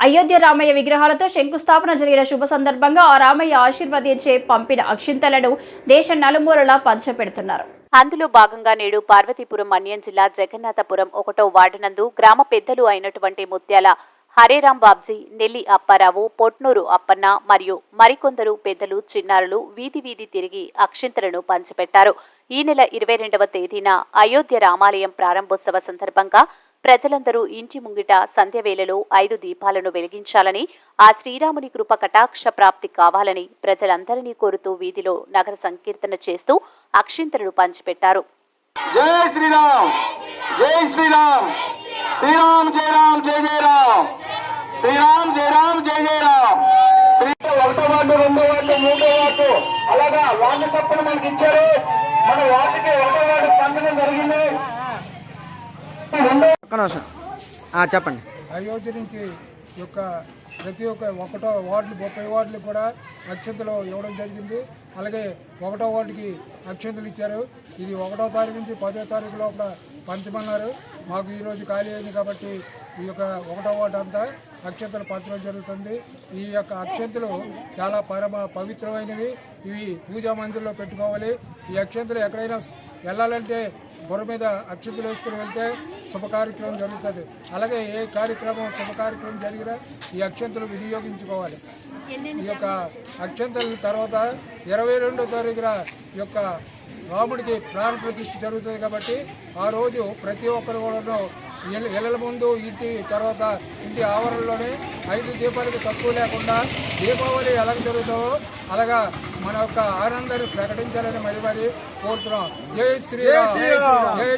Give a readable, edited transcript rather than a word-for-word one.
అయోధ్య రామయ్య విగ్రహాలతో శంకుస్థాపన జరిగిన శుభ సందర్భంగా ఆ రామయ్య ఆశీర్వదించే పంపిన అక్షింతలను దేశ నలుమూలలా పంచపెడుతున్నారు. అందులో భాగంగా నేడు పార్వతీపురం మన్యం జిల్లా జగన్నాథపురం 1వ వార్డు నందు గ్రామ పెద్దలు అయినటువంటి ముత్యాల హరేరాం బాబ్జీ, నెల్లి అప్పారావు, పొట్నూరు అప్పన్న మరియు మరికొందరు పెద్దలు చిన్నారులు వీధి వీధి తిరిగి అక్షింతలను పంచిపెట్టారు. ఈ నెల 22వ తేదీన అయోధ్య రామాలయం ప్రారంభోత్సవ సందర్భంగా ప్రజలందరూ ఇంటి ముంగిట సంధ్యవేళలో 5 దీపాలను వెలిగించాలని, ఆ శ్రీరాముని కృప కటాక్ష ప్రాప్తి కావాలని ప్రజలందరినీ కోరుతూ వీధిలో నగర సంకీర్తన చేస్తూ అక్షింతలను పంచిపెట్టారు. జై శ్రీరామ్, జై శ్రీరామ్, శ్రీరామ్ జై రామ్, జై జై రామ్, శ్రీరామ్ జై రామ్, జై జై రామ్. 1వ వార్డు, 2వ వార్డు, 3వ వార్డు అలాగా వార్డు చప్పున మనకి ఇచ్చారు. మన వార్డుకి 1వ వార్డు పంచడం జరిగింది. చెప్పండి. అయోధ్య నుంచి ప్రతి ఒక్క 1వ వార్డులు 30 వార్డులు కూడా అక్షంతలు ఇవ్వడం జరిగింది. అలాగే 1వ వార్డుకి అక్షంతలు ఇచ్చారు. ఇది 1వ తారీఖు నుంచి 10వ తారీఖు లోపల పంచమన్నారు. మాకు ఈరోజు ఖాళీ అయింది కాబట్టి ఈ యొక్క 1వ వార్డు అంతా అక్షంతలు పంచడం జరుగుతుంది. ఈ యొక్క అక్షంతలు చాలా పవిత్రమైనవి. ఇవి పూజా మందిరంలో పెట్టుకోవాలి. ఈ అక్షంతలు ఎక్కడైనా వెళ్ళాలంటే బుర్ర మీద అక్షంతలు వేసుకుని వెళ్తే శుభ కార్యక్రమం జరుగుతుంది. అలాగే ఏ కార్యక్రమం శుభ కార్యక్రమం జరిగినా ఈ అక్షంతలు వినియోగించుకోవాలి. ఈ యొక్క అక్షంతల తర్వాత 22వ తారీఖున ఈ యొక్క రాముడికి ప్రాణ ప్రతిష్ఠ జరుగుతుంది కాబట్టి ఆ రోజు ప్రతి ఒక్కరు కూడా ఇళ్ళ ముందు ఇంటి తర్వాత ఇంటి ఆవరణలోనే 5 దీపాలకు తక్కువ లేకుండా దీపావళి ఎలా జరుగుతావో అలాగా మన యొక్క ఆనందాన్ని ప్రకటించాలని మరి కోరుతున్నాం. జై శ్రీరామ్, జై